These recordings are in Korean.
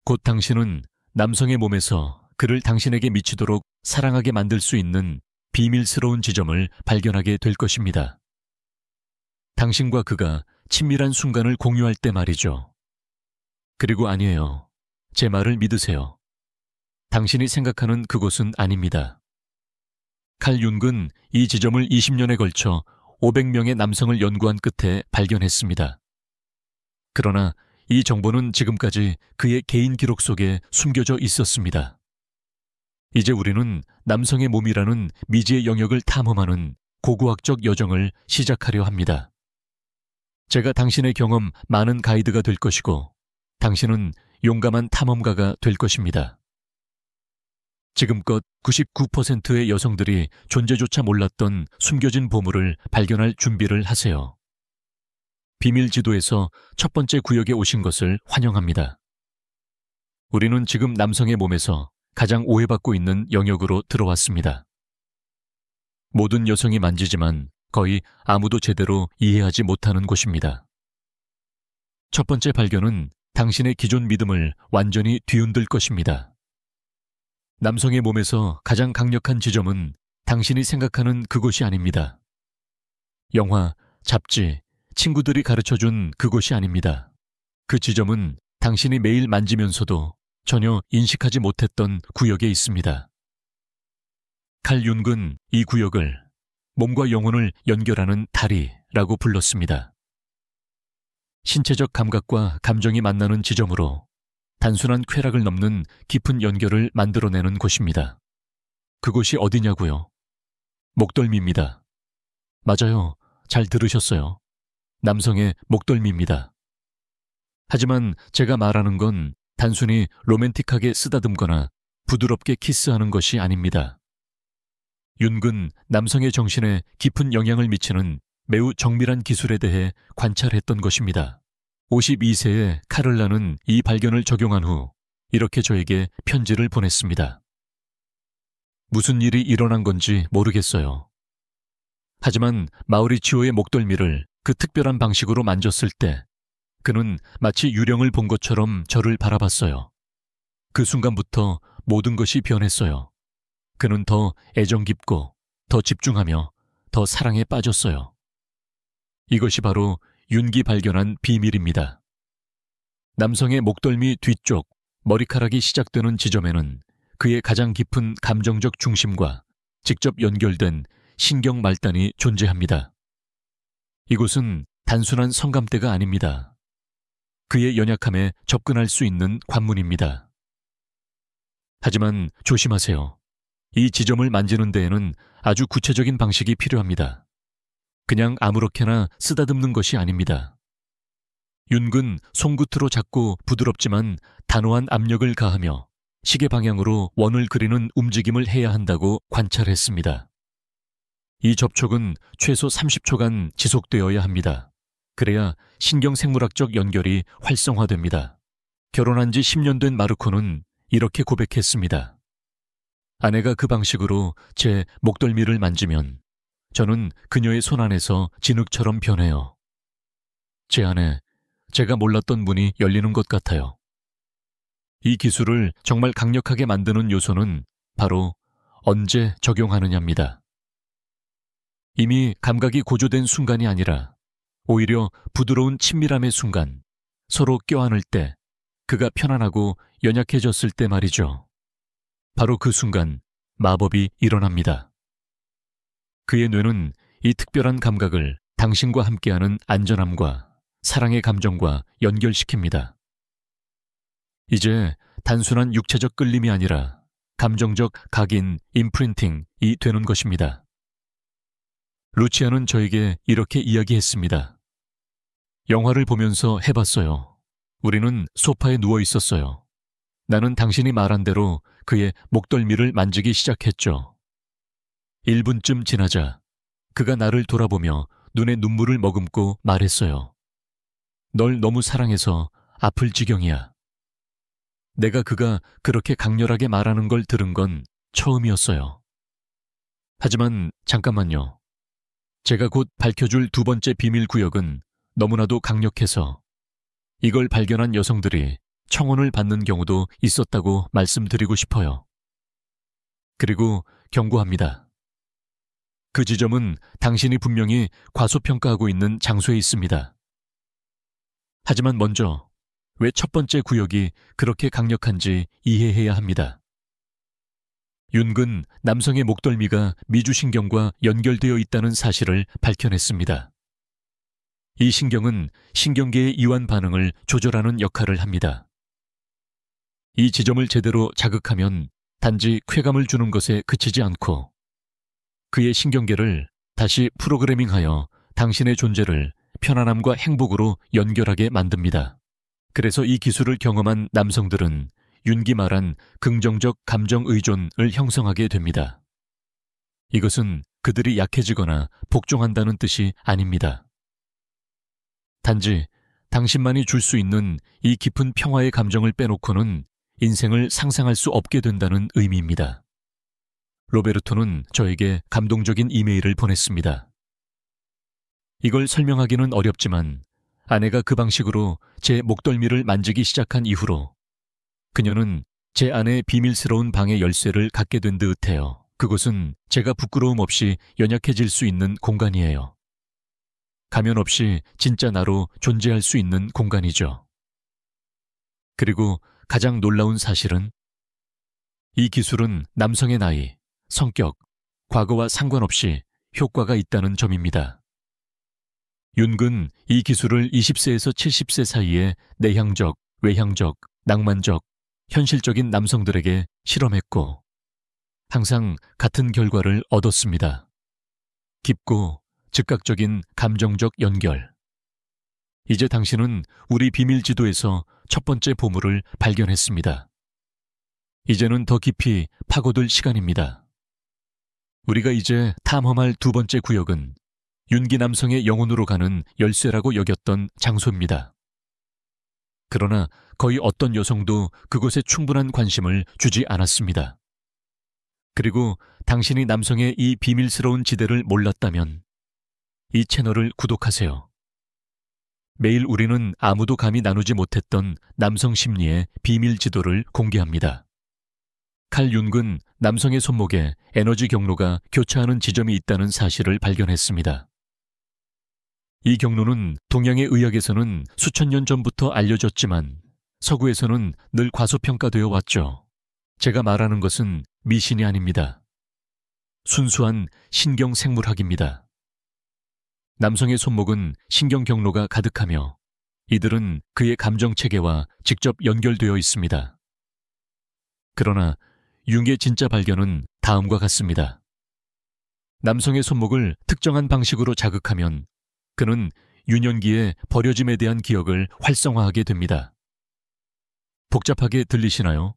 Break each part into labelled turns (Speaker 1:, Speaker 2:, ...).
Speaker 1: 곧 당신은 남성의 몸에서 그를 당신에게 미치도록 사랑하게 만들 수 있는 비밀스러운 지점을 발견하게 될 것입니다. 당신과 그가 친밀한 순간을 공유할 때 말이죠. 그리고 아니에요. 제 말을 믿으세요. 당신이 생각하는 그곳은 아닙니다. 칼 융은 이 지점을 20년에 걸쳐 500명의 남성을 연구한 끝에 발견했습니다. 그러나 이 정보는 지금까지 그의 개인 기록 속에 숨겨져 있었습니다. 이제 우리는 남성의 몸이라는 미지의 영역을 탐험하는 고고학적 여정을 시작하려 합니다. 제가 당신의 경험 많은 가이드가 될 것이고 당신은 용감한 탐험가가 될 것입니다. 지금껏 99%의 여성들이 존재조차 몰랐던 숨겨진 보물을 발견할 준비를 하세요. 비밀 지도에서 첫 번째 구역에 오신 것을 환영합니다. 우리는 지금 남성의 몸에서 가장 오해받고 있는 영역으로 들어왔습니다. 모든 여성이 만지지만 거의 아무도 제대로 이해하지 못하는 곳입니다. 첫 번째 발견은 당신의 기존 믿음을 완전히 뒤흔들 것입니다. 남성의 몸에서 가장 강력한 지점은 당신이 생각하는 그곳이 아닙니다. 영화, 잡지, 친구들이 가르쳐준 그곳이 아닙니다. 그 지점은 당신이 매일 만지면서도 전혀 인식하지 못했던 구역에 있습니다. 칼 융은 이 구역을 몸과 영혼을 연결하는 다리라고 불렀습니다. 신체적 감각과 감정이 만나는 지점으로 단순한 쾌락을 넘는 깊은 연결을 만들어내는 곳입니다. 그곳이 어디냐고요? 목덜미입니다. 맞아요. 잘 들으셨어요. 남성의 목덜미입니다. 하지만 제가 말하는 건 단순히 로맨틱하게 쓰다듬거나 부드럽게 키스하는 것이 아닙니다. 융은 남성의 정신에 깊은 영향을 미치는 매우 정밀한 기술에 대해 관찰했던 것입니다. 52세의 카를라는 이 발견을 적용한 후 이렇게 저에게 편지를 보냈습니다. 무슨 일이 일어난 건지 모르겠어요. 하지만 마우리치오의 목덜미를 그 특별한 방식으로 만졌을 때 그는 마치 유령을 본 것처럼 저를 바라봤어요. 그 순간부터 모든 것이 변했어요. 그는 더 애정 깊고 더 집중하며 더 사랑에 빠졌어요. 이것이 바로 융이 발견한 비밀입니다. 남성의 목덜미 뒤쪽 머리카락이 시작되는 지점에는 그의 가장 깊은 감정적 중심과 직접 연결된 신경 말단이 존재합니다. 이곳은 단순한 성감대가 아닙니다. 그의 연약함에 접근할 수 있는 관문입니다. 하지만 조심하세요. 이 지점을 만지는 데에는 아주 구체적인 방식이 필요합니다. 그냥 아무렇게나 쓰다듬는 것이 아닙니다. 융은 손끝으로 작고 부드럽지만 단호한 압력을 가하며 시계 방향으로 원을 그리는 움직임을 해야 한다고 관찰했습니다. 이 접촉은 최소 30초간 지속되어야 합니다. 그래야 신경생물학적 연결이 활성화됩니다. 결혼한 지 10년 된 마르코는 이렇게 고백했습니다. 아내가 그 방식으로 제 목덜미를 만지면 저는 그녀의 손 안에서 진흙처럼 변해요. 제 안에 제가 몰랐던 문이 열리는 것 같아요. 이 기술을 정말 강력하게 만드는 요소는 바로 언제 적용하느냐입니다. 이미 감각이 고조된 순간이 아니라 오히려 부드러운 친밀함의 순간, 서로 껴안을 때, 그가 편안하고 연약해졌을 때 말이죠. 바로 그 순간 마법이 일어납니다. 그의 뇌는 이 특별한 감각을 당신과 함께하는 안전함과 사랑의 감정과 연결시킵니다. 이제 단순한 육체적 끌림이 아니라 감정적 각인, 임프린팅이 되는 것입니다. 루치아는 저에게 이렇게 이야기했습니다. 영화를 보면서 해봤어요. 우리는 소파에 누워 있었어요. 나는 당신이 말한 대로 그의 목덜미를 만지기 시작했죠. 1분쯤 지나자 그가 나를 돌아보며 눈에 눈물을 머금고 말했어요. 널 너무 사랑해서 아플 지경이야. 내가 그가 그렇게 강렬하게 말하는 걸 들은 건 처음이었어요. 하지만 잠깐만요. 제가 곧 밝혀줄 두 번째 비밀 구역은 너무나도 강력해서 이걸 발견한 여성들이 청혼을 받는 경우도 있었다고 말씀드리고 싶어요. 그리고 경고합니다. 그 지점은 당신이 분명히 과소평가하고 있는 장소에 있습니다. 하지만 먼저 왜 첫 번째 구역이 그렇게 강력한지 이해해야 합니다. 윤근 남성의 목덜미가 미주신경과 연결되어 있다는 사실을 밝혀냈습니다. 이 신경은 신경계의 이완 반응을 조절하는 역할을 합니다. 이 지점을 제대로 자극하면 단지 쾌감을 주는 것에 그치지 않고 그의 신경계를 다시 프로그래밍하여 당신의 존재를 편안함과 행복으로 연결하게 만듭니다. 그래서 이 기술을 경험한 남성들은 윤기 말한 긍정적 감정 의존을 형성하게 됩니다. 이것은 그들이 약해지거나 복종한다는 뜻이 아닙니다. 단지 당신만이 줄 수 있는 이 깊은 평화의 감정을 빼놓고는 인생을 상상할 수 없게 된다는 의미입니다. 로베르토는 저에게 감동적인 이메일을 보냈습니다. 이걸 설명하기는 어렵지만 아내가 그 방식으로 제 목덜미를 만지기 시작한 이후로 그녀는 제 아내의 비밀스러운 방의 열쇠를 갖게 된 듯해요. 그곳은 제가 부끄러움 없이 연약해질 수 있는 공간이에요. 가면 없이 진짜 나로 존재할 수 있는 공간이죠. 그리고 가장 놀라운 사실은 이 기술은 남성의 나이, 성격, 과거와 상관없이 효과가 있다는 점입니다. 윤근 이 기술을 20세에서 70세 사이에 내향적, 외향적, 낭만적, 현실적인 남성들에게 실험했고 항상 같은 결과를 얻었습니다. 깊고 즉각적인 감정적 연결. 이제 당신은 우리 비밀 지도에서 첫 번째 보물을 발견했습니다. 이제는 더 깊이 파고들 시간입니다. 우리가 이제 탐험할 두 번째 구역은 윤기 남성의 영혼으로 가는 열쇠라고 여겼던 장소입니다. 그러나 거의 어떤 여성도 그곳에 충분한 관심을 주지 않았습니다. 그리고 당신이 남성의 이 비밀스러운 지대를 몰랐다면 이 채널을 구독하세요. 매일 우리는 아무도 감히 나누지 못했던 남성 심리의 비밀 지도를 공개합니다. 칼 윤근 남성의 손목에 에너지 경로가 교차하는 지점이 있다는 사실을 발견했습니다. 이 경로는 동양의 의학에서는 수천 년 전부터 알려졌지만 서구에서는 늘 과소평가되어 왔죠. 제가 말하는 것은 미신이 아닙니다. 순수한 신경생물학입니다. 남성의 손목은 신경 경로가 가득하며 이들은 그의 감정체계와 직접 연결되어 있습니다. 그러나 융의 진짜 발견은 다음과 같습니다. 남성의 손목을 특정한 방식으로 자극하면 그는 유년기의 버려짐에 대한 기억을 활성화하게 됩니다. 복잡하게 들리시나요?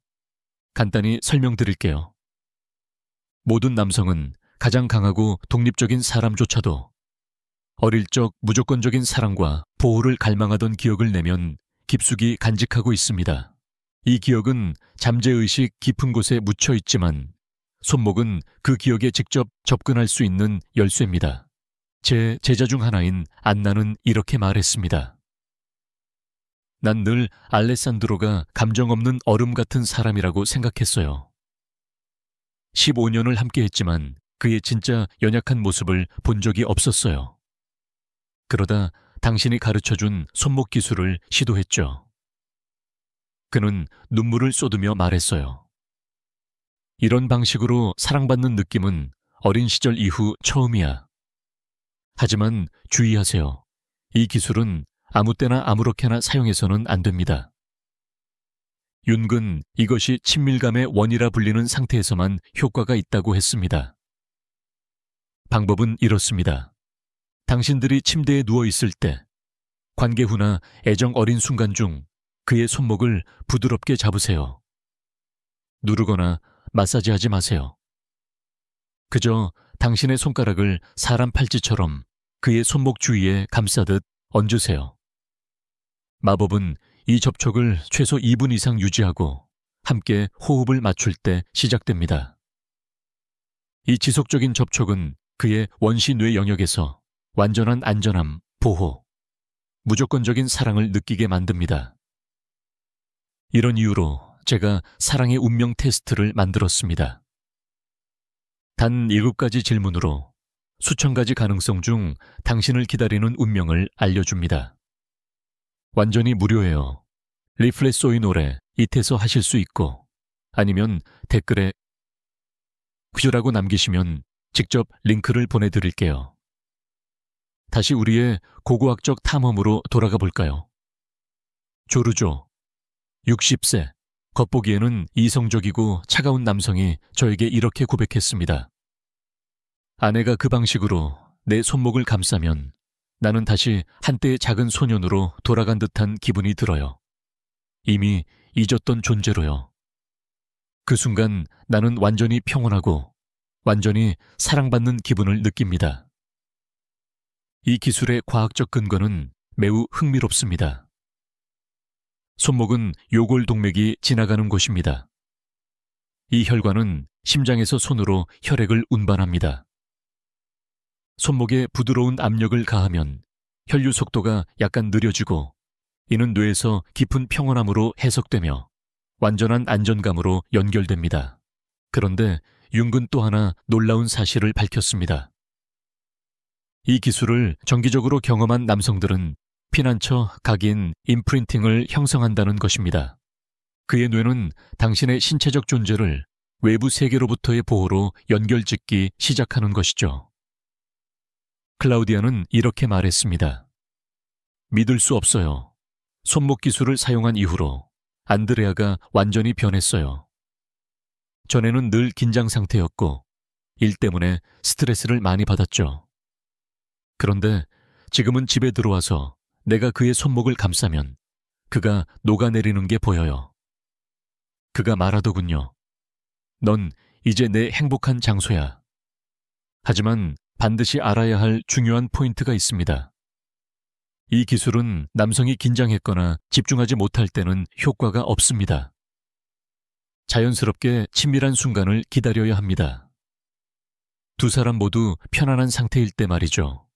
Speaker 1: 간단히 설명드릴게요. 모든 남성은 가장 강하고 독립적인 사람조차도 어릴 적 무조건적인 사랑과 보호를 갈망하던 기억을 내면 깊숙이 간직하고 있습니다. 이 기억은 잠재의식 깊은 곳에 묻혀 있지만 손목은 그 기억에 직접 접근할 수 있는 열쇠입니다. 제 제자 중 하나인 안나는 이렇게 말했습니다. 난 늘 알레산드로가 감정 없는 얼음 같은 사람이라고 생각했어요. 15년을 함께했지만 그의 진짜 연약한 모습을 본 적이 없었어요. 그러다 당신이 가르쳐준 손목 기술을 시도했죠. 그는 눈물을 쏟으며 말했어요. 이런 방식으로 사랑받는 느낌은 어린 시절 이후 처음이야. 하지만 주의하세요. 이 기술은 아무 때나 아무렇게나 사용해서는 안 됩니다. 윤근 이것이 친밀감의 원이라 불리는 상태에서만 효과가 있다고 했습니다. 방법은 이렇습니다. 당신들이 침대에 누워 있을 때 관계 후나 애정 어린 순간 중 그의 손목을 부드럽게 잡으세요. 누르거나 마사지하지 마세요. 그저 당신의 손가락을 사람 팔찌처럼 그의 손목 주위에 감싸듯 얹으세요. 마법은 이 접촉을 최소 2분 이상 유지하고 함께 호흡을 맞출 때 시작됩니다. 이 지속적인 접촉은 그의 원시 뇌 영역에서 완전한 안전함, 보호, 무조건적인 사랑을 느끼게 만듭니다. 이런 이유로 제가 사랑의 운명 테스트를 만들었습니다. 단 7가지 질문으로 수천 가지 가능성 중 당신을 기다리는 운명을 알려줍니다. 완전히 무료예요. 리플레소이 노래 이태서 하실 수 있고, 아니면 댓글에 퀴즈라고 남기시면 직접 링크를 보내드릴게요. 다시 우리의 고고학적 탐험으로 돌아가 볼까요? 조르조, 60세, 겉보기에는 이성적이고 차가운 남성이 저에게 이렇게 고백했습니다. 아내가 그 방식으로 내 손목을 감싸면 나는 다시 한때의 작은 소년으로 돌아간 듯한 기분이 들어요. 이미 잊었던 존재로요. 그 순간 나는 완전히 평온하고 완전히 사랑받는 기분을 느낍니다. 이 기술의 과학적 근거는 매우 흥미롭습니다. 손목은 요골동맥이 지나가는 곳입니다. 이 혈관은 심장에서 손으로 혈액을 운반합니다. 손목에 부드러운 압력을 가하면 혈류 속도가 약간 느려지고, 이는 뇌에서 깊은 평온함으로 해석되며 완전한 안전감으로 연결됩니다. 그런데 융근 또 하나 놀라운 사실을 밝혔습니다. 이 기술을 정기적으로 경험한 남성들은 피난처 각인 임프린팅을 형성한다는 것입니다. 그의 뇌는 당신의 신체적 존재를 외부 세계로부터의 보호로 연결짓기 시작하는 것이죠. 클라우디아는 이렇게 말했습니다. 믿을 수 없어요. 손목 기술을 사용한 이후로 안드레아가 완전히 변했어요. 전에는 늘 긴장 상태였고 일 때문에 스트레스를 많이 받았죠. 그런데 지금은 집에 들어와서 내가 그의 손목을 감싸면 그가 녹아내리는 게 보여요. 그가 말하더군요. 넌 이제 내 행복한 장소야. 하지만 반드시 알아야 할 중요한 포인트가 있습니다. 이 기술은 남성이 긴장했거나 집중하지 못할 때는 효과가 없습니다. 자연스럽게 친밀한 순간을 기다려야 합니다. 두 사람 모두 편안한 상태일 때 말이죠.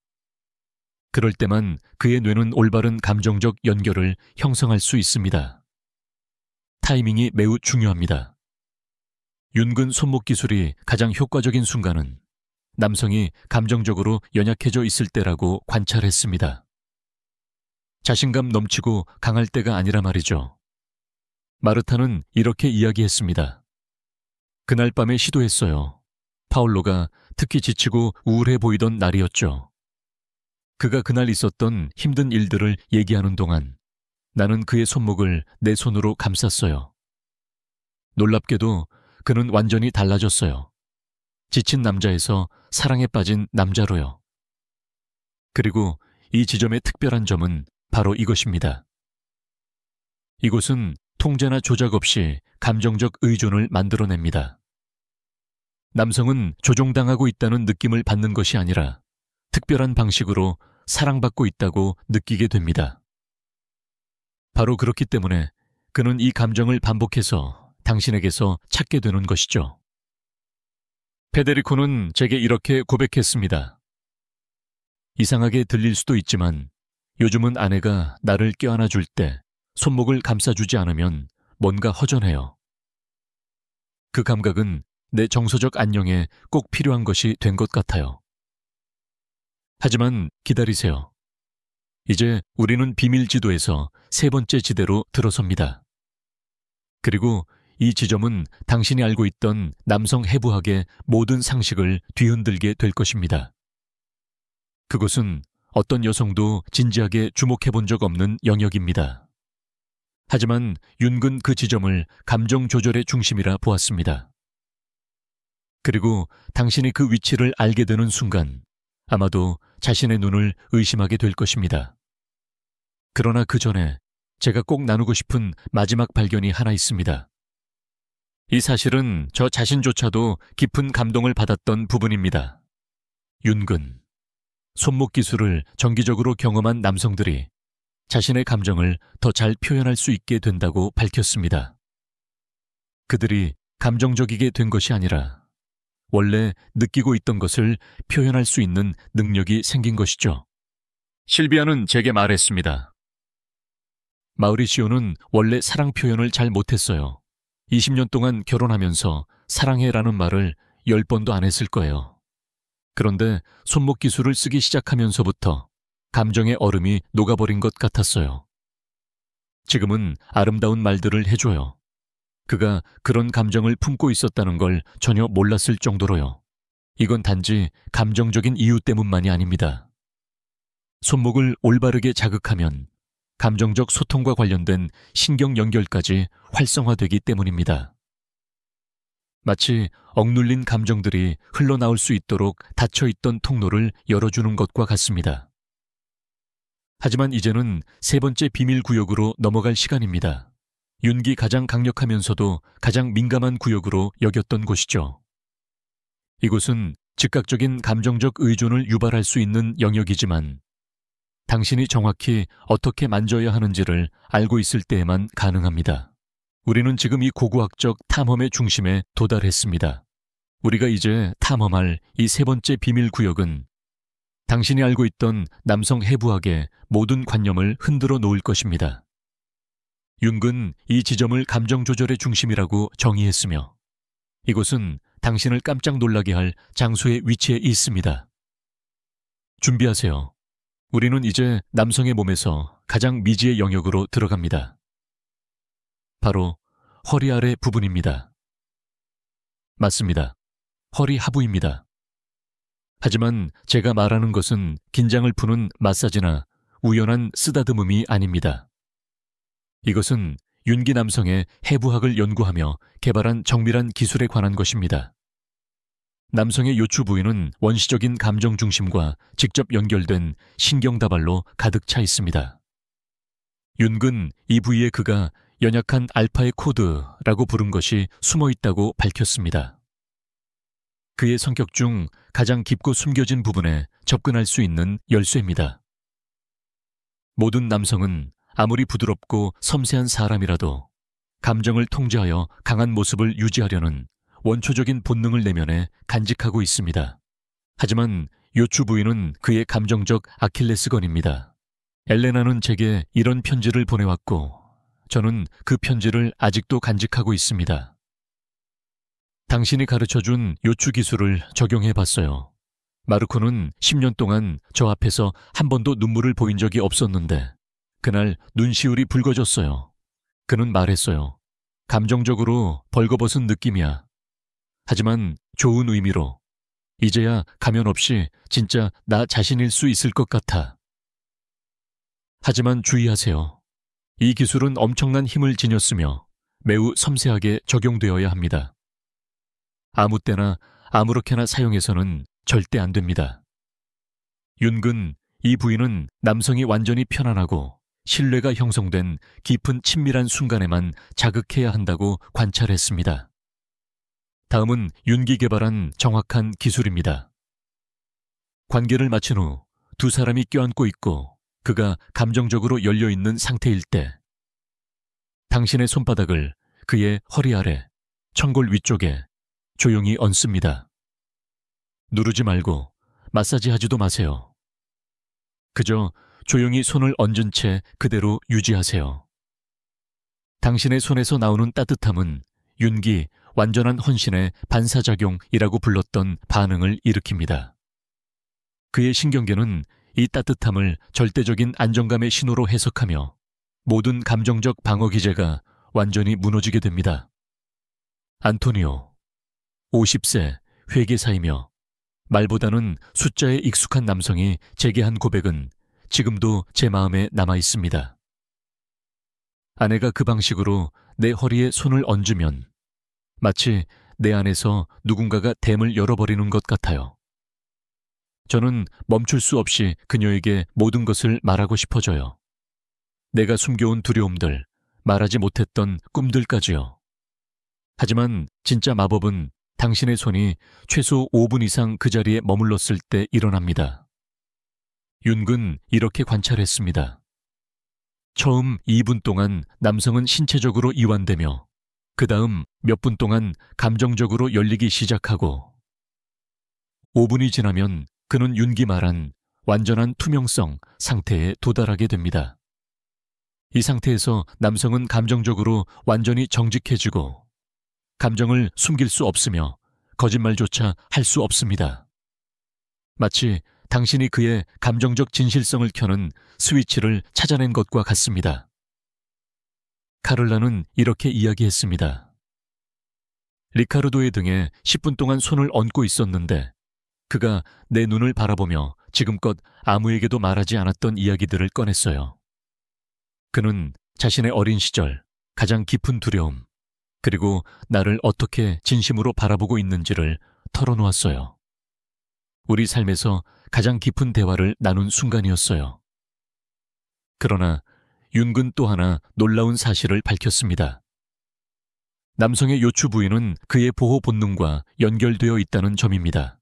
Speaker 1: 그럴 때만 그의 뇌는 올바른 감정적 연결을 형성할 수 있습니다. 타이밍이 매우 중요합니다. 윤근 손목 기술이 가장 효과적인 순간은 남성이 감정적으로 연약해져 있을 때라고 관찰했습니다. 자신감 넘치고 강할 때가 아니라 말이죠. 마르타는 이렇게 이야기했습니다. 그날 밤에 시도했어요. 파울로가 특히 지치고 우울해 보이던 날이었죠. 그가 그날 있었던 힘든 일들을 얘기하는 동안 나는 그의 손목을 내 손으로 감쌌어요. 놀랍게도 그는 완전히 달라졌어요. 지친 남자에서 사랑에 빠진 남자로요. 그리고 이 지점의 특별한 점은 바로 이것입니다. 이곳은 통제나 조작 없이 감정적 의존을 만들어냅니다. 남성은 조종당하고 있다는 느낌을 받는 것이 아니라 특별한 방식으로 사랑받고 있다고 느끼게 됩니다. 바로 그렇기 때문에 그는 이 감정을 반복해서 당신에게서 찾게 되는 것이죠. 페데리코는 제게 이렇게 고백했습니다. 이상하게 들릴 수도 있지만 요즘은 아내가 나를 껴안아 줄 때 손목을 감싸주지 않으면 뭔가 허전해요. 그 감각은 내 정서적 안녕에 꼭 필요한 것이 된 것 같아요. 하지만 기다리세요. 이제 우리는 비밀 지도에서 3번째 지대로 들어섭니다. 그리고 이 지점은 당신이 알고 있던 남성 해부학의 모든 상식을 뒤흔들게 될 것입니다. 그것은 어떤 여성도 진지하게 주목해 본 적 없는 영역입니다. 하지만 윤근 그 지점을 감정 조절의 중심이라 보았습니다. 그리고 당신이 그 위치를 알게 되는 순간 아마도 자신의 눈을 의심하게 될 것입니다. 그러나 그 전에 제가 꼭 나누고 싶은 마지막 발견이 하나 있습니다. 이 사실은 저 자신조차도 깊은 감동을 받았던 부분입니다. 윤근, 손목 기술을 정기적으로 경험한 남성들이 자신의 감정을 더 잘 표현할 수 있게 된다고 밝혔습니다. 그들이 감정적이게 된 것이 아니라 원래 느끼고 있던 것을 표현할 수 있는 능력이 생긴 것이죠. 실비아는 제게 말했습니다. 마우리시오는 원래 사랑 표현을 잘 못했어요. 20년 동안 결혼하면서 사랑해라는 말을 10번도 안 했을 거예요. 그런데 손목 기술을 쓰기 시작하면서부터 감정의 얼음이 녹아버린 것 같았어요. 지금은 아름다운 말들을 해줘요. 그가 그런 감정을 품고 있었다는 걸 전혀 몰랐을 정도로요. 이건 단지 감정적인 이유 때문만이 아닙니다. 손목을 올바르게 자극하면 감정적 소통과 관련된 신경 연결까지 활성화되기 때문입니다. 마치 억눌린 감정들이 흘러나올 수 있도록 닫혀있던 통로를 열어주는 것과 같습니다. 하지만 이제는 세 번째 비밀 구역으로 넘어갈 시간입니다. 윤기 가장 강력하면서도 가장 민감한 구역으로 여겼던 곳이죠. 이곳은 즉각적인 감정적 의존을 유발할 수 있는 영역이지만 당신이 정확히 어떻게 만져야 하는지를 알고 있을 때에만 가능합니다. 우리는 지금 이 고고학적 탐험의 중심에 도달했습니다. 우리가 이제 탐험할 이 세 번째 비밀 구역은 당신이 알고 있던 남성 해부학의 모든 관념을 흔들어 놓을 것입니다. 융은 이 지점을 감정 조절의 중심이라고 정의했으며 이곳은 당신을 깜짝 놀라게 할 장소에 위치해 있습니다. 준비하세요. 우리는 이제 남성의 몸에서 가장 미지의 영역으로 들어갑니다. 바로 허리 아래 부분입니다. 맞습니다. 허리 하부입니다. 하지만 제가 말하는 것은 긴장을 푸는 마사지나 우연한 쓰다듬음이 아닙니다. 이것은 윤기 남성의 해부학을 연구하며 개발한 정밀한 기술에 관한 것입니다. 남성의 요추 부위는 원시적인 감정 중심과 직접 연결된 신경다발로 가득 차 있습니다. 윤근 이 부위에 그가 연약한 알파의 코드라고 부른 것이 숨어 있다고 밝혔습니다. 그의 성격 중 가장 깊고 숨겨진 부분에 접근할 수 있는 열쇠입니다. 모든 남성은 아무리 부드럽고 섬세한 사람이라도 감정을 통제하여 강한 모습을 유지하려는 원초적인 본능을 내면에 간직하고 있습니다. 하지만 요추 부위는 그의 감정적 아킬레스건입니다. 엘레나는 제게 이런 편지를 보내왔고 저는 그 편지를 아직도 간직하고 있습니다. 당신이 가르쳐준 요추 기술을 적용해봤어요. 마르코는 10년 동안 저 앞에서 한 번도 눈물을 보인 적이 없었는데 그날 눈시울이 붉어졌어요. 그는 말했어요. 감정적으로 벌거벗은 느낌이야. 하지만 좋은 의미로 이제야 가면 없이 진짜 나 자신일 수 있을 것 같아. 하지만 주의하세요. 이 기술은 엄청난 힘을 지녔으며 매우 섬세하게 적용되어야 합니다. 아무 때나 아무렇게나 사용해서는 절대 안 됩니다. 윤근 이 부위는 남성이 완전히 편안하고 신뢰가 형성된 깊은 친밀한 순간에만 자극해야 한다고 관찰했습니다. 다음은 윤기 개발한 정확한 기술입니다. 관계를 마친 후 두 사람이 껴안고 있고 그가 감정적으로 열려있는 상태일 때 당신의 손바닥을 그의 허리 아래, 천골 위쪽에 조용히 얹습니다. 누르지 말고 마사지하지도 마세요. 그저 조용히 손을 얹은 채 그대로 유지하세요. 당신의 손에서 나오는 따뜻함은 윤기, 완전한 헌신의 반사작용이라고 불렀던 반응을 일으킵니다. 그의 신경계는 이 따뜻함을 절대적인 안정감의 신호로 해석하며 모든 감정적 방어 기제가 완전히 무너지게 됩니다. 안토니오, 50세, 회계사이며 말보다는 숫자에 익숙한 남성이 제게 한 고백은 지금도 제 마음에 남아 있습니다. 아내가 그 방식으로 내 허리에 손을 얹으면 마치 내 안에서 누군가가 댐을 열어버리는 것 같아요. 저는 멈출 수 없이 그녀에게 모든 것을 말하고 싶어져요. 내가 숨겨온 두려움들, 말하지 못했던 꿈들까지요. 하지만 진짜 마법은 당신의 손이 최소 5분 이상 그 자리에 머물렀을 때 일어납니다. 윤근 이렇게 관찰했습니다. 처음 2분 동안 남성은 신체적으로 이완되며 그 다음 몇 분 동안 감정적으로 열리기 시작하고 5분이 지나면 그는 윤기 말한 완전한 투명성 상태에 도달하게 됩니다. 이 상태에서 남성은 감정적으로 완전히 정직해지고 감정을 숨길 수 없으며 거짓말조차 할 수 없습니다. 마치 당신이 그의 감정적 진실성을 켜는 스위치를 찾아낸 것과 같습니다. 카를라는 이렇게 이야기했습니다. 리카르도의 등에 10분 동안 손을 얹고 있었는데 그가 내 눈을 바라보며 지금껏 아무에게도 말하지 않았던 이야기들을 꺼냈어요. 그는 자신의 어린 시절, 가장 깊은 두려움, 그리고 나를 어떻게 진심으로 바라보고 있는지를 털어놓았어요. 우리 삶에서 가장 깊은 대화를 나눈 순간이었어요. 그러나 윤근 또 하나 놀라운 사실을 밝혔습니다. 남성의 요추 부위는 그의 보호 본능과 연결되어 있다는 점입니다.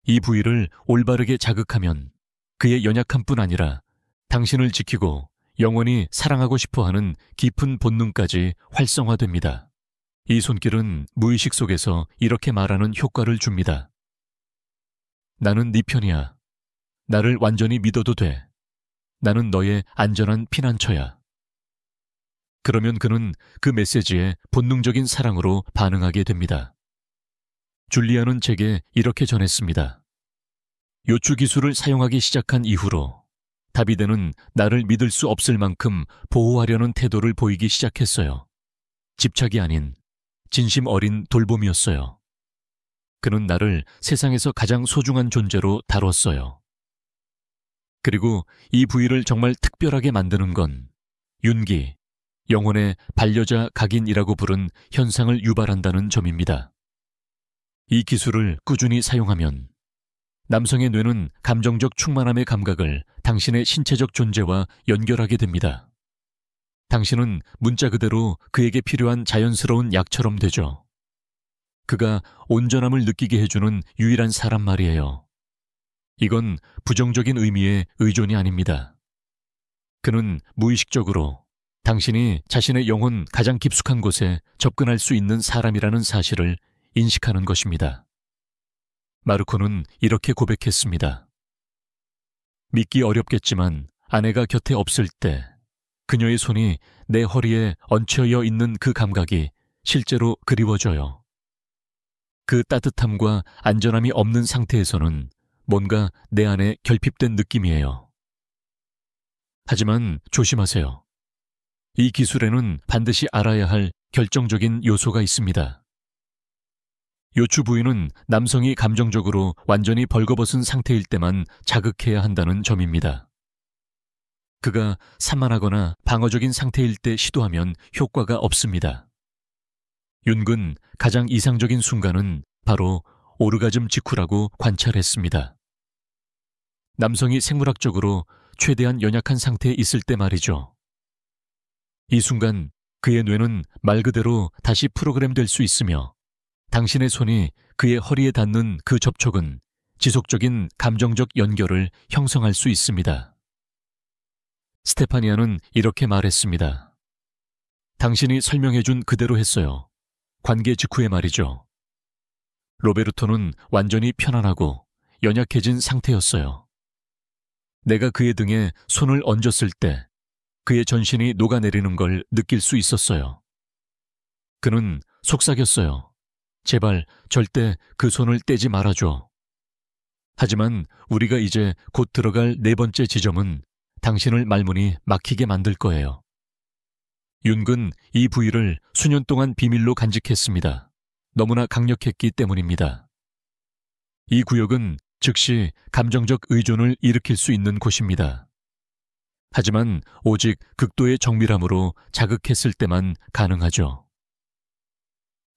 Speaker 1: 이 부위를 올바르게 자극하면 그의 연약함뿐 아니라 당신을 지키고 영원히 사랑하고 싶어하는 깊은 본능까지 활성화됩니다. 이 손길은 무의식 속에서 이렇게 말하는 효과를 줍니다. 나는 네 편이야. 나를 완전히 믿어도 돼. 나는 너의 안전한 피난처야. 그러면 그는 그 메시지에 본능적인 사랑으로 반응하게 됩니다. 줄리아는 제게 이렇게 전했습니다. 요추 기술을 사용하기 시작한 이후로 다비드는 나를 믿을 수 없을 만큼 보호하려는 태도를 보이기 시작했어요. 집착이 아닌 진심 어린 돌봄이었어요. 그는 나를 세상에서 가장 소중한 존재로 다뤘어요. 그리고 이 부위를 정말 특별하게 만드는 건 윤기, 영혼의 반려자 각인이라고 부른 현상을 유발한다는 점입니다. 이 기술을 꾸준히 사용하면 남성의 뇌는 감정적 충만함의 감각을 당신의 신체적 존재와 연결하게 됩니다. 당신은 문자 그대로 그에게 필요한 자연스러운 약처럼 되죠. 그가 온전함을 느끼게 해주는 유일한 사람 말이에요. 이건 부정적인 의미의 의존이 아닙니다. 그는 무의식적으로 당신이 자신의 영혼 가장 깊숙한 곳에 접근할 수 있는 사람이라는 사실을 인식하는 것입니다. 마르코는 이렇게 고백했습니다. 믿기 어렵겠지만 아내가 곁에 없을 때 그녀의 손이 내 허리에 얹혀여 있는 그 감각이 실제로 그리워져요. 그 따뜻함과 안전함이 없는 상태에서는 뭔가 내 안에 결핍된 느낌이에요. 하지만 조심하세요. 이 기술에는 반드시 알아야 할 결정적인 요소가 있습니다. 요추 부위는 남성이 감정적으로 완전히 벌거벗은 상태일 때만 자극해야 한다는 점입니다. 그가 산만하거나 방어적인 상태일 때 시도하면 효과가 없습니다. 윤근 가장 이상적인 순간은 바로 오르가즘 직후라고 관찰했습니다. 남성이 생물학적으로 최대한 연약한 상태에 있을 때 말이죠. 이 순간 그의 뇌는 말 그대로 다시 프로그램될 수 있으며 당신의 손이 그의 허리에 닿는 그 접촉은 지속적인 감정적 연결을 형성할 수 있습니다. 스테파니아는 이렇게 말했습니다. 당신이 설명해준 그대로 했어요. 관계 직후의 말이죠. 로베르토는 완전히 편안하고 연약해진 상태였어요. 내가 그의 등에 손을 얹었을 때 그의 전신이 녹아내리는 걸 느낄 수 있었어요. 그는 속삭였어요. 제발 절대 그 손을 떼지 말아줘. 하지만 우리가 이제 곧 들어갈 네 번째 지점은 당신을 말문이 막히게 만들 거예요. 윤근 이 부위를 수년 동안 비밀로 간직했습니다. 너무나 강력했기 때문입니다. 이 구역은 즉시 감정적 의존을 일으킬 수 있는 곳입니다. 하지만 오직 극도의 정밀함으로 자극했을 때만 가능하죠.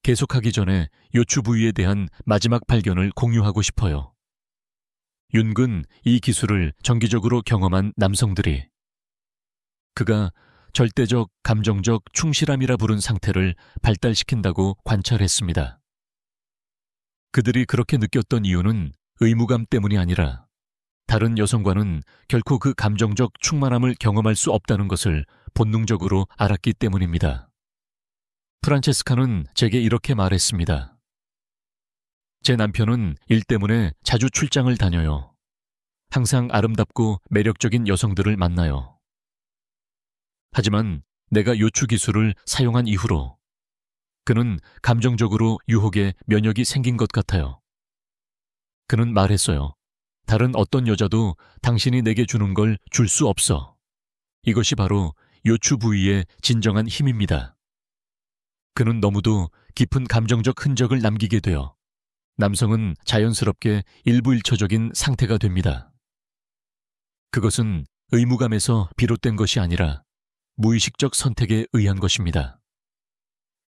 Speaker 1: 계속하기 전에 요추 부위에 대한 마지막 발견을 공유하고 싶어요. 윤근 이 기술을 정기적으로 경험한 남성들이 그가 절대적 감정적 충실함이라 부른 상태를 발달시킨다고 관찰했습니다. 그들이 그렇게 느꼈던 이유는 의무감 때문이 아니라 다른 여성과는 결코 그 감정적 충만함을 경험할 수 없다는 것을 본능적으로 알았기 때문입니다. 프란체스카는 제게 이렇게 말했습니다. 제 남편은 일 때문에 자주 출장을 다녀요. 항상 아름답고 매력적인 여성들을 만나요. 하지만 내가 요추 기술을 사용한 이후로 그는 감정적으로 유혹에 면역이 생긴 것 같아요. 그는 말했어요. 다른 어떤 여자도 당신이 내게 주는 걸 줄 수 없어. 이것이 바로 요추 부위의 진정한 힘입니다. 그는 너무도 깊은 감정적 흔적을 남기게 되어 남성은 자연스럽게 일부일처적인 상태가 됩니다. 그것은 의무감에서 비롯된 것이 아니라 무의식적 선택에 의한 것입니다.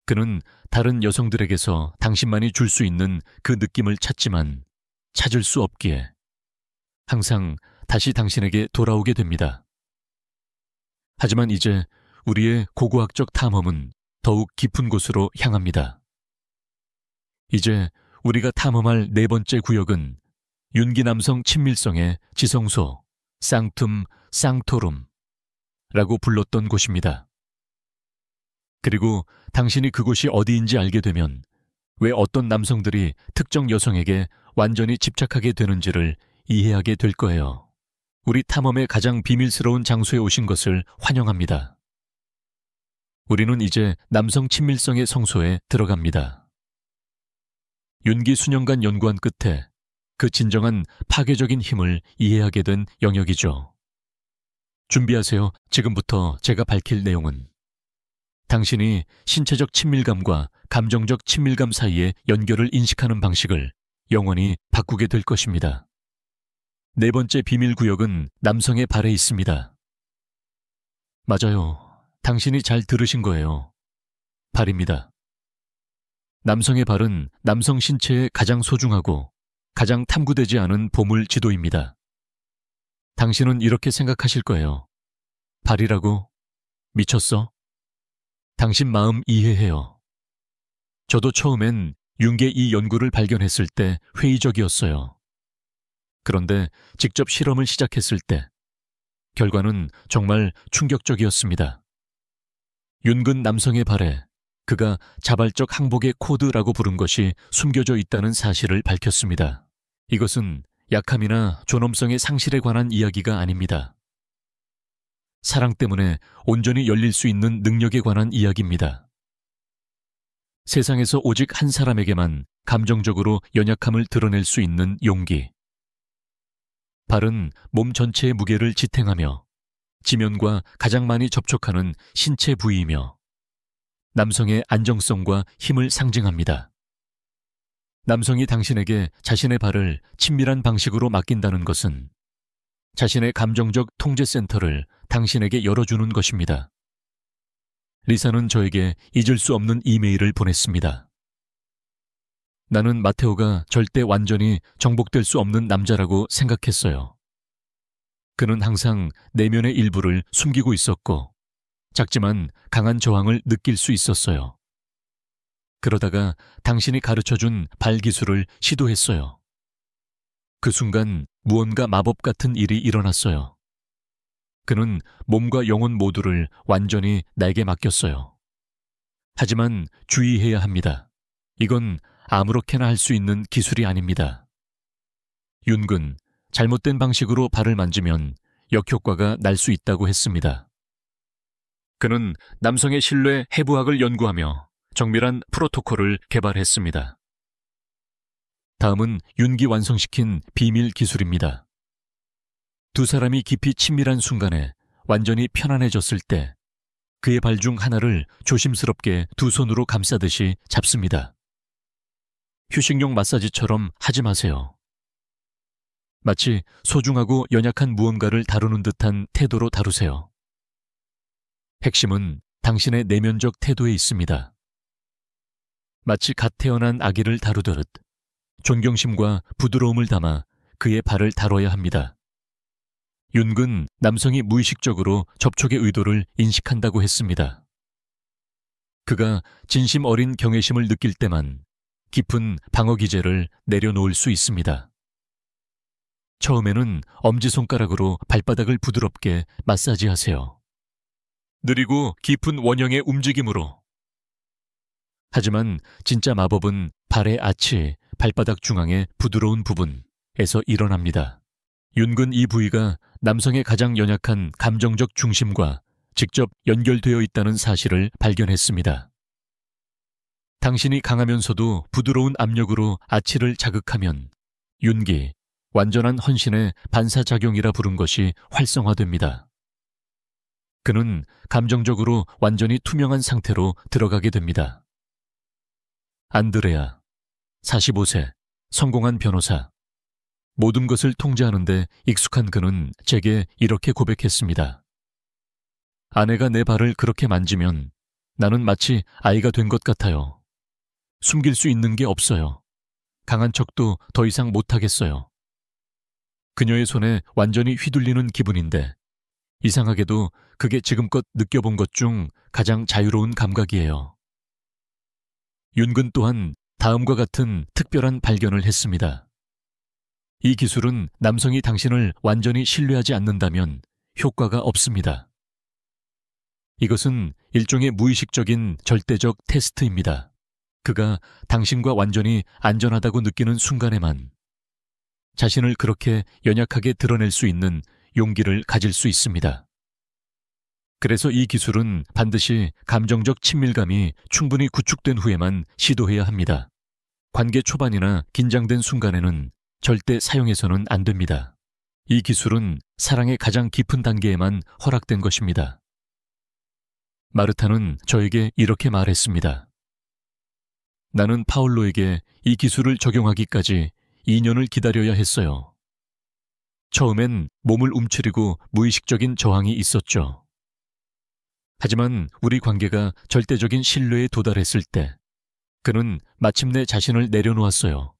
Speaker 1: 그는 다른 여성들에게서 당신만이 줄 수 있는 그 느낌을 찾지만 찾을 수 없기에 항상 다시 당신에게 돌아오게 됩니다. 하지만 이제 우리의 고고학적 탐험은 더욱 깊은 곳으로 향합니다. 이제 우리가 탐험할 네 번째 구역은 윤기 남성 친밀성의 지성소, 쌍툼 쌍토룸 라고 불렀던 곳입니다. 그리고 당신이 그곳이 어디인지 알게 되면 왜 어떤 남성들이 특정 여성에게 완전히 집착하게 되는지를 이해하게 될 거예요. 우리 탐험의 가장 비밀스러운 장소에 오신 것을 환영합니다. 우리는 이제 남성 친밀성의 성소에 들어갑니다. 윤기 수년간 연구한 끝에 그 진정한 파괴적인 힘을 이해하게 된 영역이죠. 준비하세요. 지금부터 제가 밝힐 내용은 당신이 신체적 친밀감과 감정적 친밀감 사이의 연결을 인식하는 방식을 영원히 바꾸게 될 것입니다. 네 번째 비밀 구역은 남성의 발에 있습니다. 맞아요. 당신이 잘 들으신 거예요. 발입니다. 남성의 발은 남성 신체의 가장 소중하고 가장 탐구되지 않은 보물 지도입니다. 당신은 이렇게 생각하실 거예요. 발이라고? 미쳤어? 당신 마음 이해해요. 저도 처음엔 융의 이 연구를 발견했을 때 회의적이었어요. 그런데 직접 실험을 시작했을 때 결과는 정말 충격적이었습니다. 윤근 남성의 발에 그가 자발적 항복의 코드라고 부른 것이 숨겨져 있다는 사실을 밝혔습니다. 이것은 약함이나 존엄성의 상실에 관한 이야기가 아닙니다. 사랑 때문에 온전히 열릴 수 있는 능력에 관한 이야기입니다. 세상에서 오직 한 사람에게만 감정적으로 연약함을 드러낼 수 있는 용기. 발은 몸 전체의 무게를 지탱하며 지면과 가장 많이 접촉하는 신체 부위이며 남성의 안정성과 힘을 상징합니다. 남성이 당신에게 자신의 발을 친밀한 방식으로 맡긴다는 것은 자신의 감정적 통제센터를 당신에게 열어주는 것입니다. 리사는 저에게 잊을 수 없는 이메일을 보냈습니다. 나는 마테오가 절대 완전히 정복될 수 없는 남자라고 생각했어요. 그는 항상 내면의 일부를 숨기고 있었고 작지만 강한 저항을 느낄 수 있었어요. 그러다가 당신이 가르쳐준 발 기술을 시도했어요. 그 순간 무언가 마법 같은 일이 일어났어요. 그는 몸과 영혼 모두를 완전히 나에게 맡겼어요. 하지만 주의해야 합니다. 이건 아무렇게나 할 수 있는 기술이 아닙니다. 윤근, 잘못된 방식으로 발을 만지면 역효과가 날 수 있다고 했습니다. 그는 남성의 신뢰 해부학을 연구하며 정밀한 프로토콜을 개발했습니다. 다음은 윤기 완성시킨 비밀 기술입니다. 두 사람이 깊이 친밀한 순간에 완전히 편안해졌을 때 그의 발 중 하나를 조심스럽게 두 손으로 감싸듯이 잡습니다. 휴식용 마사지처럼 하지 마세요. 마치 소중하고 연약한 무언가를 다루는 듯한 태도로 다루세요. 핵심은 당신의 내면적 태도에 있습니다. 마치 갓 태어난 아기를 다루듯 존경심과 부드러움을 담아 그의 발을 다뤄야 합니다. 윤근 남성이 무의식적으로 접촉의 의도를 인식한다고 했습니다. 그가 진심 어린 경외심을 느낄 때만 깊은 방어 기제를 내려놓을 수 있습니다. 처음에는 엄지손가락으로 발바닥을 부드럽게 마사지하세요. 느리고 깊은 원형의 움직임으로. 하지만 진짜 마법은 발의 아치, 발바닥 중앙의 부드러운 부분에서 일어납니다. 윤근 이 부위가 남성의 가장 연약한 감정적 중심과 직접 연결되어 있다는 사실을 발견했습니다. 당신이 강하면서도 부드러운 압력으로 아치를 자극하면 윤기, 완전한 헌신의 반사작용이라 부른 것이 활성화됩니다. 그는 감정적으로 완전히 투명한 상태로 들어가게 됩니다. 안드레아, 45세, 성공한 변호사. 모든 것을 통제하는데 익숙한 그는 제게 이렇게 고백했습니다. 아내가 내 발을 그렇게 만지면 나는 마치 아이가 된 것 같아요. 숨길 수 있는 게 없어요. 강한 척도 더 이상 못하겠어요. 그녀의 손에 완전히 휘둘리는 기분인데 이상하게도 그게 지금껏 느껴본 것 중 가장 자유로운 감각이에요. 윤근 또한 다음과 같은 특별한 발견을 했습니다. 이 기술은 남성이 당신을 완전히 신뢰하지 않는다면 효과가 없습니다. 이것은 일종의 무의식적인 절대적 테스트입니다. 그가 당신과 완전히 안전하다고 느끼는 순간에만 자신을 그렇게 연약하게 드러낼 수 있는 용기를 가질 수 있습니다. 그래서 이 기술은 반드시 감정적 친밀감이 충분히 구축된 후에만 시도해야 합니다. 관계 초반이나 긴장된 순간에는 절대 사용해서는 안 됩니다. 이 기술은 사랑의 가장 깊은 단계에만 허락된 것입니다. 마르타는 저에게 이렇게 말했습니다. 나는 파울로에게 이 기술을 적용하기까지 2년을 기다려야 했어요. 처음엔 몸을 움츠리고 무의식적인 저항이 있었죠. 하지만 우리 관계가 절대적인 신뢰에 도달했을 때 그는 마침내 자신을 내려놓았어요.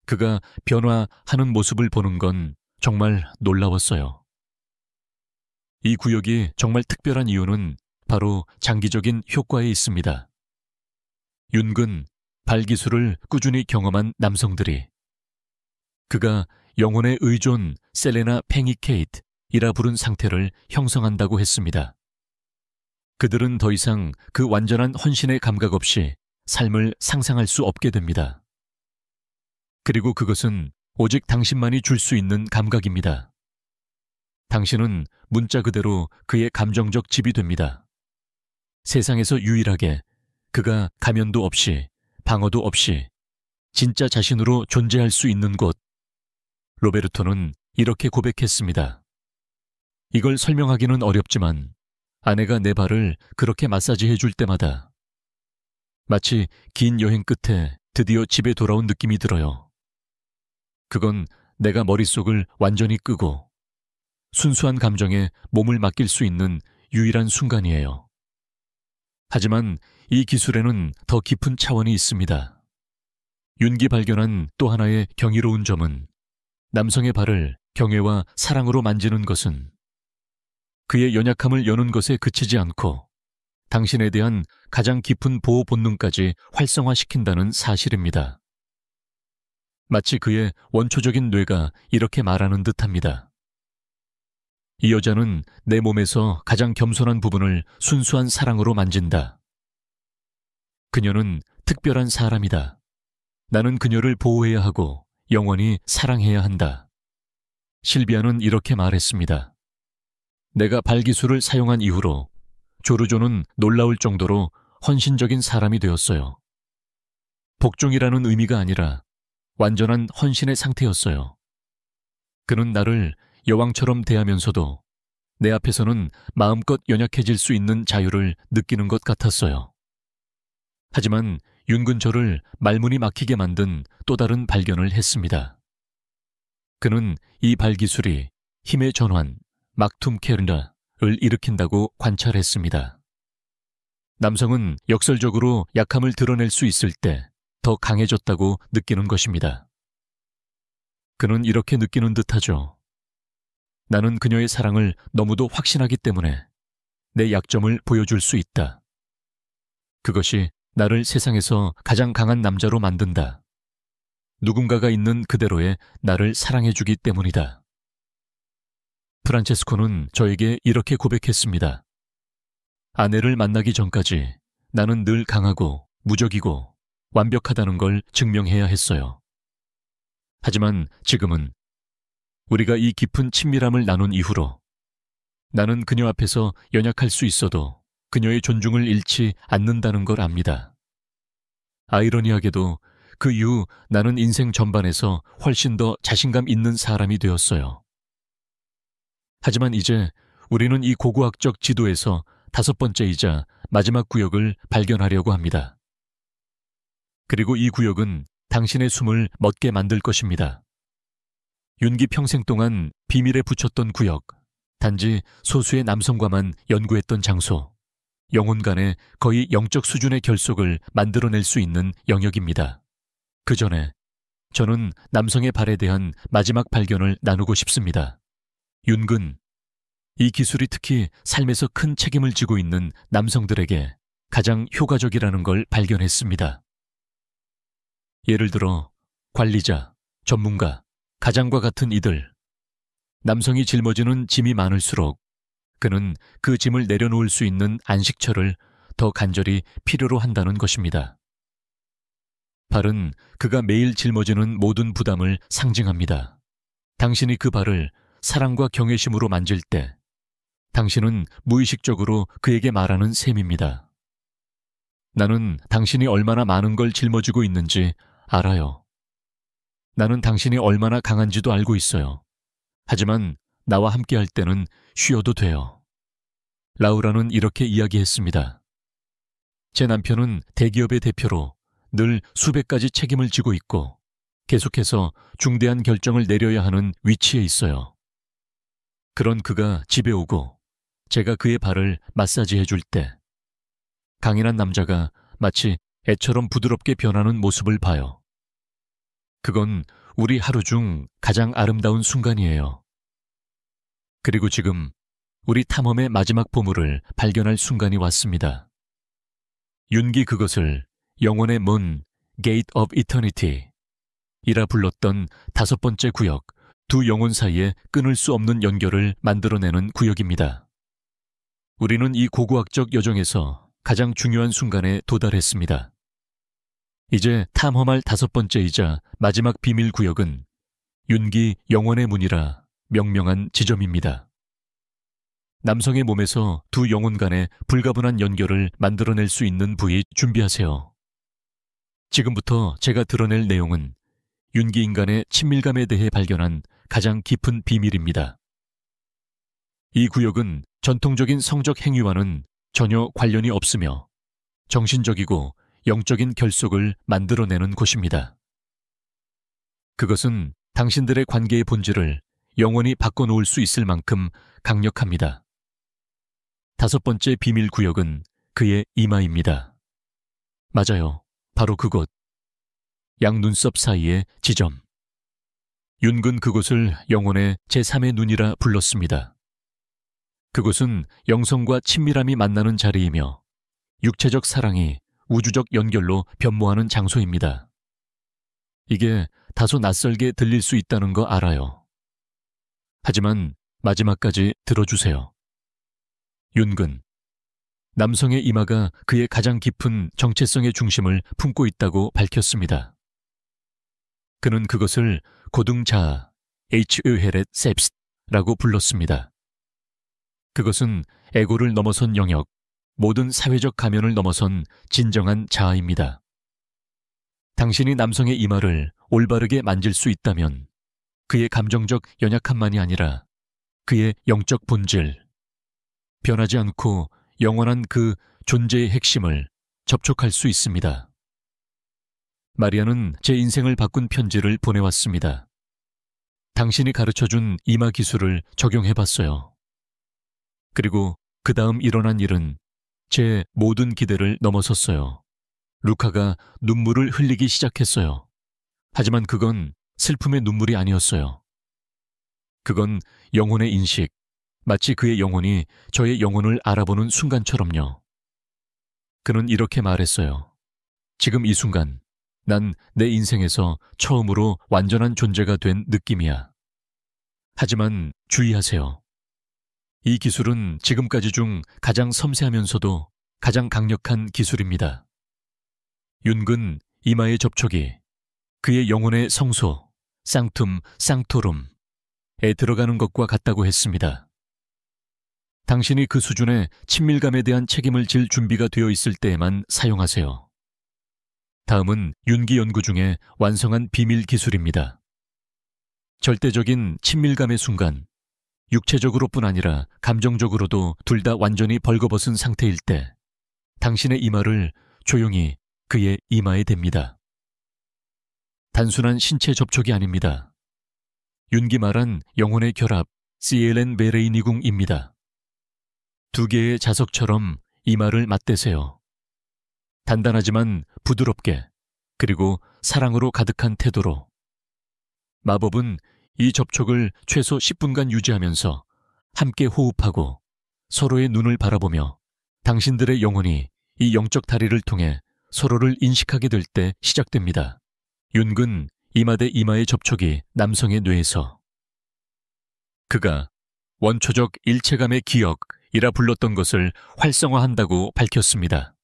Speaker 1: 그가 변화하는 모습을 보는 건 정말 놀라웠어요. 이 구역이 정말 특별한 이유는 바로 장기적인 효과에 있습니다. 윤근, 발기술을 꾸준히 경험한 남성들이 그가 영혼의 의존 셀레나 페니케이트이라 부른 상태를 형성한다고 했습니다. 그들은 더 이상 그 완전한 헌신의 감각 없이 삶을 상상할 수 없게 됩니다. 그리고 그것은 오직 당신만이 줄 수 있는 감각입니다. 당신은 문자 그대로 그의 감정적 집이 됩니다. 세상에서 유일하게 그가 가면도 없이 방어도 없이 진짜 자신으로 존재할 수 있는 곳. 로베르토는 이렇게 고백했습니다. 이걸 설명하기는 어렵지만 아내가 내 발을 그렇게 마사지해 줄 때마다 마치 긴 여행 끝에 드디어 집에 돌아온 느낌이 들어요. 그건 내가 머릿속을 완전히 끄고 순수한 감정에 몸을 맡길 수 있는 유일한 순간이에요. 하지만 이 기술에는 더 깊은 차원이 있습니다. 윤기 발견한 또 하나의 경이로운 점은 남성의 발을 경외와 사랑으로 만지는 것은 그의 연약함을 여는 것에 그치지 않고 당신에 대한 가장 깊은 보호 본능까지 활성화시킨다는 사실입니다. 마치 그의 원초적인 뇌가 이렇게 말하는 듯합니다. 이 여자는 내 몸에서 가장 겸손한 부분을 순수한 사랑으로 만진다. 그녀는 특별한 사람이다. 나는 그녀를 보호해야 하고 영원히 사랑해야 한다. 실비아는 이렇게 말했습니다. 내가 발기술을 사용한 이후로 조르조는 놀라울 정도로 헌신적인 사람이 되었어요. 복종이라는 의미가 아니라 완전한 헌신의 상태였어요. 그는 나를 여왕처럼 대하면서도 내 앞에서는 마음껏 연약해질 수 있는 자유를 느끼는 것 같았어요. 하지만 윤근저를 말문이 막히게 만든 또 다른 발견을 했습니다. 그는 이 발기술이 힘의 전환, 막툼 케르나를 일으킨다고 관찰했습니다. 남성은 역설적으로 약함을 드러낼 수 있을 때 더 강해졌다고 느끼는 것입니다. 그는 이렇게 느끼는 듯하죠. 나는 그녀의 사랑을 너무도 확신하기 때문에 내 약점을 보여줄 수 있다. 그것이 나를 세상에서 가장 강한 남자로 만든다. 누군가가 있는 그대로의 나를 사랑해주기 때문이다. 프란체스코는 저에게 이렇게 고백했습니다. 아내를 만나기 전까지 나는 늘 강하고 무적이고 완벽하다는 걸 증명해야 했어요. 하지만 지금은 우리가 이 깊은 친밀함을 나눈 이후로 나는 그녀 앞에서 연약할 수 있어도 그녀의 존중을 잃지 않는다는 걸 압니다. 아이러니하게도 그 이후 나는 인생 전반에서 훨씬 더 자신감 있는 사람이 되었어요. 하지만 이제 우리는 이 고고학적 지도에서 5번째이자 마지막 구역을 발견하려고 합니다. 그리고 이 구역은 당신의 숨을 멎게 만들 것입니다. 윤기 평생 동안 비밀에 붙였던 구역, 단지 소수의 남성과만 연구했던 장소, 영혼 간의 거의 영적 수준의 결속을 만들어낼 수 있는 영역입니다. 그 전에 저는 남성의 발에 대한 마지막 발견을 나누고 싶습니다. 윤근, 이 기술이 특히 삶에서 큰 책임을 지고 있는 남성들에게 가장 효과적이라는 걸 발견했습니다. 예를 들어 관리자, 전문가, 가장과 같은 이들. 남성이 짊어지는 짐이 많을수록 그는 그 짐을 내려놓을 수 있는 안식처를 더 간절히 필요로 한다는 것입니다. 발은 그가 매일 짊어지는 모든 부담을 상징합니다. 당신이 그 발을 사랑과 경외심으로 만질 때 당신은 무의식적으로 그에게 말하는 셈입니다. 나는 당신이 얼마나 많은 걸 짊어지고 있는지 알아요. 나는 당신이 얼마나 강한지도 알고 있어요. 하지만 나와 함께할 때는 쉬어도 돼요. 라우라는 이렇게 이야기했습니다. 제 남편은 대기업의 대표로 늘 수백 가지 책임을 지고 있고 계속해서 중대한 결정을 내려야 하는 위치에 있어요. 그런 그가 집에 오고 제가 그의 발을 마사지해 줄 때 강인한 남자가 마치 애처럼 부드럽게 변하는 모습을 봐요. 그건 우리 하루 중 가장 아름다운 순간이에요. 그리고 지금 우리 탐험의 마지막 보물을 발견할 순간이 왔습니다. 윤기 그것을 영혼의 문, Gate of Eternity 이라 불렀던 5번째 구역, 두 영혼 사이에 끊을 수 없는 연결을 만들어내는 구역입니다. 우리는 이 고고학적 여정에서 가장 중요한 순간에 도달했습니다. 이제 탐험할 5번째이자 마지막 비밀 구역은 윤기 영혼의 문이라 명명한 지점입니다. 남성의 몸에서 두 영혼 간의 불가분한 연결을 만들어낼 수 있는 부위 준비하세요. 지금부터 제가 드러낼 내용은 윤기 인간의 친밀감에 대해 발견한 가장 깊은 비밀입니다. 이 구역은 전통적인 성적 행위와는 전혀 관련이 없으며 정신적이고 영적인 결속을 만들어내는 곳입니다. 그것은 당신들의 관계의 본질을 영원히 바꿔놓을 수 있을 만큼 강력합니다. 5번째 비밀 구역은 그의 이마입니다. 맞아요. 바로 그곳. 양 눈썹 사이의 지점. 윤근 그곳을 영혼의 제3의 눈이라 불렀습니다. 그곳은 영성과 친밀함이 만나는 자리이며 육체적 사랑이 우주적 연결로 변모하는 장소입니다. 이게 다소 낯설게 들릴 수 있다는 거 알아요. 하지만 마지막까지 들어주세요. 윤근, 남성의 이마가 그의 가장 깊은 정체성의 중심을 품고 있다고 밝혔습니다. 그는 그것을 고등자아, H-U헤렛 셉스라고 불렀습니다. 그것은 에고를 넘어선 영역, 모든 사회적 가면을 넘어선 진정한 자아입니다. 당신이 남성의 이마를 올바르게 만질 수 있다면 그의 감정적 연약함만이 아니라 그의 영적 본질, 변하지 않고 영원한 그 존재의 핵심을 접촉할 수 있습니다. 마리아는 제 인생을 바꾼 편지를 보내왔습니다. 당신이 가르쳐준 이마 기술을 적용해봤어요. 그리고 그 다음 일어난 일은 제 모든 기대를 넘어섰어요. 루카가 눈물을 흘리기 시작했어요. 하지만 그건 슬픔의 눈물이 아니었어요. 그건 영혼의 인식, 마치 그의 영혼이 저의 영혼을 알아보는 순간처럼요. 그는 이렇게 말했어요. 지금 이 순간, 난 내 인생에서 처음으로 완전한 존재가 된 느낌이야. 하지만 주의하세요. 이 기술은 지금까지 중 가장 섬세하면서도 가장 강력한 기술입니다. 윤근 이마의 접촉이 그의 영혼의 성소, 상툼, 상토rum에 들어가는 것과 같다고 했습니다. 당신이 그 수준의 친밀감에 대한 책임을 질 준비가 되어 있을 때에만 사용하세요. 다음은 윤기 연구 중에 완성한 비밀 기술입니다. 절대적인 친밀감의 순간, 육체적으로뿐 아니라 감정적으로도 둘 다 완전히 벌거벗은 상태일 때 당신의 이마를 조용히 그의 이마에 댑니다. 단순한 신체 접촉이 아닙니다. 윤기 말한 영혼의 결합, 시엘렌 베레이니궁입니다. 두 개의 자석처럼 이마를 맞대세요. 단단하지만 부드럽게, 그리고 사랑으로 가득한 태도로. 마법은 이 접촉을 최소 10분간 유지하면서 함께 호흡하고 서로의 눈을 바라보며 당신들의 영혼이 이 영적 다리를 통해 서로를 인식하게 될 때 시작됩니다. 윤근 이마 대 이마의 접촉이 남성의 뇌에서 그가 원초적 일체감의 기억이라 불렀던 것을 활성화한다고 밝혔습니다.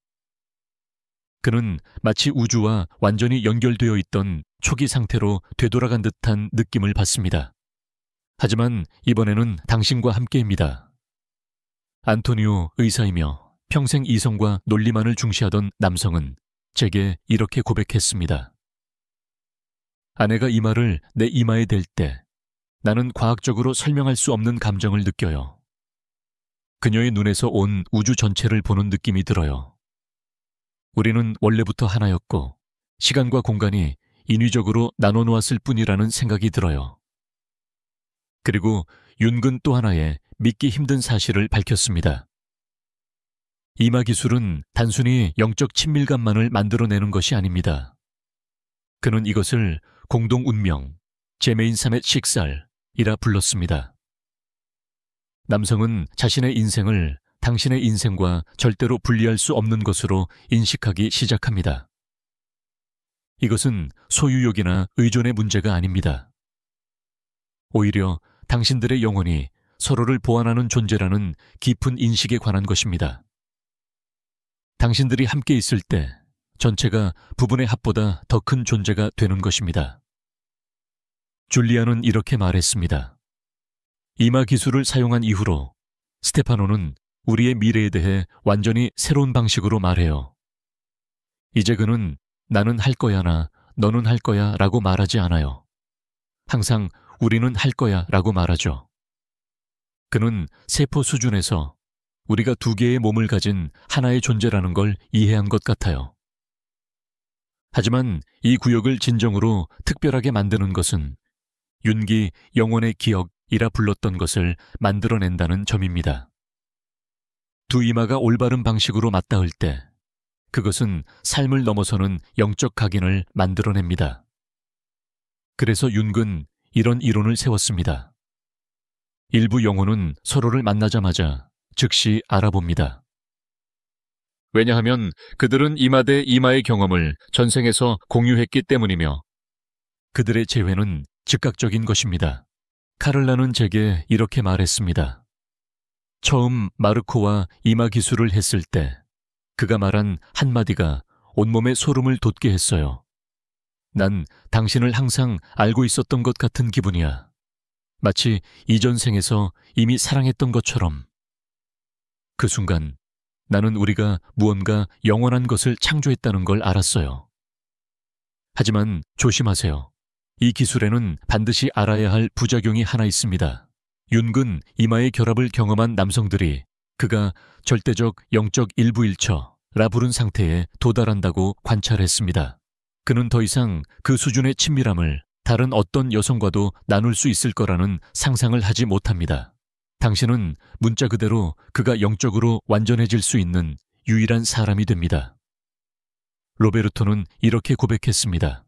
Speaker 1: 그는 마치 우주와 완전히 연결되어 있던 초기 상태로 되돌아간 듯한 느낌을 받습니다. 하지만 이번에는 당신과 함께입니다. 안토니오 의사이며 평생 이성과 논리만을 중시하던 남성은 제게 이렇게 고백했습니다. 아내가 이마를 내 이마에 댈 때 나는 과학적으로 설명할 수 없는 감정을 느껴요. 그녀의 눈에서 온 우주 전체를 보는 느낌이 들어요. 우리는 원래부터 하나였고 시간과 공간이 인위적으로 나눠놓았을 뿐이라는 생각이 들어요. 그리고 윤근 또 하나의 믿기 힘든 사실을 밝혔습니다. 이마 기술은 단순히 영적 친밀감만을 만들어내는 것이 아닙니다. 그는 이것을 공동 운명, 제메인 삼의 식살이라 불렀습니다. 남성은 자신의 인생을 당신의 인생과 절대로 분리할 수 없는 것으로 인식하기 시작합니다. 이것은 소유욕이나 의존의 문제가 아닙니다. 오히려 당신들의 영혼이 서로를 보완하는 존재라는 깊은 인식에 관한 것입니다. 당신들이 함께 있을 때 전체가 부분의 합보다 더 큰 존재가 되는 것입니다. 줄리아는 이렇게 말했습니다. 이마 기술을 사용한 이후로 스테파노는 우리의 미래에 대해 완전히 새로운 방식으로 말해요. 이제 그는 나는 할 거야나 너는 할 거야 라고 말하지 않아요. 항상 우리는 할 거야 라고 말하죠. 그는 세포 수준에서 우리가 두 개의 몸을 가진 하나의 존재라는 걸 이해한 것 같아요. 하지만 이 구역을 진정으로 특별하게 만드는 것은 윤기 영혼의 기억이라 불렀던 것을 만들어낸다는 점입니다. 두 이마가 올바른 방식으로 맞닿을 때 그것은 삶을 넘어서는 영적 각인을 만들어냅니다. 그래서 윤근 이런 이론을 세웠습니다. 일부 영혼은 서로를 만나자마자 즉시 알아봅니다. 왜냐하면 그들은 이마 대 이마의 경험을 전생에서 공유했기 때문이며 그들의 재회는 즉각적인 것입니다. 카를라는 제게 이렇게 말했습니다. 처음 마르코와 이마 기술을 했을 때 그가 말한 한마디가 온몸에 소름을 돋게 했어요. 난 당신을 항상 알고 있었던 것 같은 기분이야. 마치 이전 생에서 이미 사랑했던 것처럼. 그 순간 나는 우리가 무언가 영원한 것을 창조했다는 걸 알았어요. 하지만 조심하세요. 이 기술에는 반드시 알아야 할 부작용이 하나 있습니다. 윤근 이마의 결합을 경험한 남성들이 그가 절대적 영적 일부일처라 부른 상태에 도달한다고 관찰했습니다. 그는 더 이상 그 수준의 친밀함을 다른 어떤 여성과도 나눌 수 있을 거라는 상상을 하지 못합니다. 당신은 문자 그대로 그가 영적으로 완전해질 수 있는 유일한 사람이 됩니다. 로베르토는 이렇게 고백했습니다.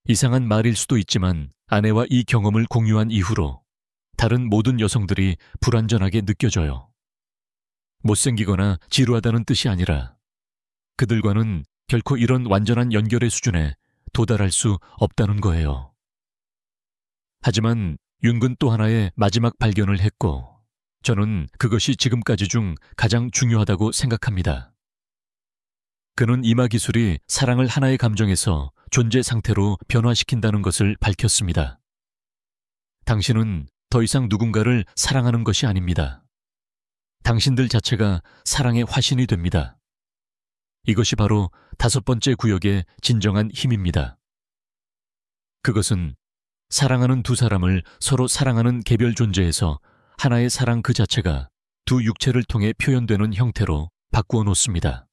Speaker 1: 이상한 말일 수도 있지만 아내와 이 경험을 공유한 이후로 다른 모든 여성들이 불완전하게 느껴져요. 못생기거나 지루하다는 뜻이 아니라 그들과는 결코 이런 완전한 연결의 수준에 도달할 수 없다는 거예요. 하지만 윤근 또 하나의 마지막 발견을 했고 저는 그것이 지금까지 중 가장 중요하다고 생각합니다. 그는 이마 기술이 사랑을 하나의 감정에서 존재 상태로 변화시킨다는 것을 밝혔습니다. 당신은 더 이상 누군가를 사랑하는 것이 아닙니다. 당신들 자체가 사랑의 화신이 됩니다. 이것이 바로 5번째 구역의 진정한 힘입니다. 그것은 사랑하는 두 사람을 서로 사랑하는 개별 존재에서 하나의 사랑 그 자체가 두 육체를 통해 표현되는 형태로 바꾸어 놓습니다.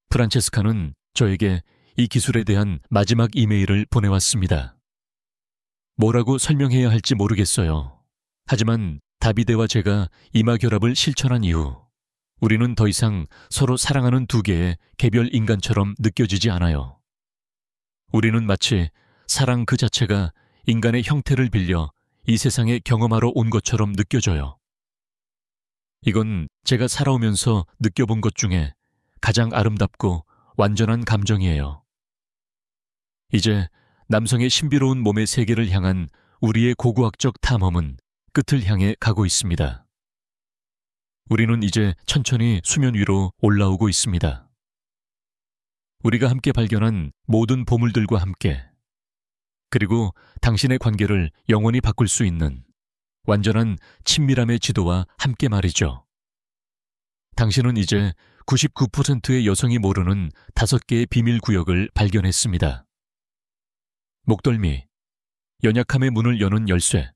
Speaker 1: 프란체스카는 저에게 이 기술에 대한 마지막 이메일을 보내왔습니다. 뭐라고 설명해야 할지 모르겠어요. 하지만 다비데와 제가 이마결합을 실천한 이후 우리는 더 이상 서로 사랑하는 두 개의 개별 인간처럼 느껴지지 않아요. 우리는 마치 사랑 그 자체가 인간의 형태를 빌려 이 세상에 경험하러 온 것처럼 느껴져요. 이건 제가 살아오면서 느껴본 것 중에 가장 아름답고 완전한 감정이에요. 이제 남성의 신비로운 몸의 세계를 향한 우리의 고고학적 탐험은 끝을 향해 가고 있습니다. 우리는 이제 천천히 수면 위로 올라오고 있습니다. 우리가 함께 발견한 모든 보물들과 함께, 그리고 당신의 관계를 영원히 바꿀 수 있는 완전한 친밀함의 지도와 함께 말이죠. 당신은 이제 99%의 여성이 모르는 5개의 비밀 구역을 발견했습니다. 목덜미, 연약함의 문을 여는 열쇠,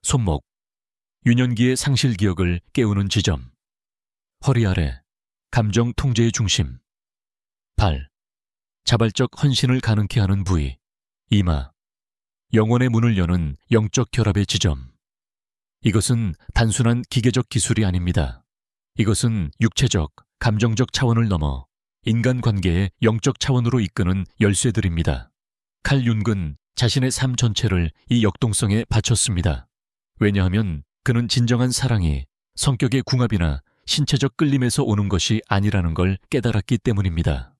Speaker 1: 손목, 유년기의 상실 기억을 깨우는 지점, 허리 아래, 감정 통제의 중심, 발, 자발적 헌신을 가능케 하는 부위, 이마, 영혼의 문을 여는 영적 결합의 지점. 이것은 단순한 기계적 기술이 아닙니다. 이것은 육체적, 감정적 차원을 넘어 인간관계의 영적 차원으로 이끄는 열쇠들입니다. 칼 융은 자신의 삶 전체를 이 역동성에 바쳤습니다. 왜냐하면 그는 진정한 사랑이 성격의 궁합이나 신체적 끌림에서 오는 것이 아니라는 걸 깨달았기 때문입니다.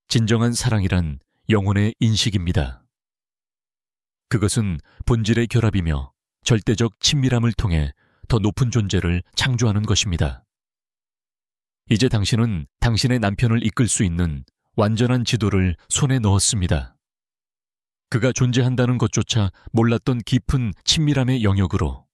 Speaker 1: 진정한 사랑이란 영혼의 인식입니다. 그것은 본질의 결합이며 절대적 친밀함을 통해 더 높은 존재를 창조하는 것입니다. 이제 당신은 당신의 남편을 이끌 수 있는 완전한 지도를 손에 넣었습니다. 그가 존재한다는 것조차 몰랐던 깊은 친밀함의 영역으로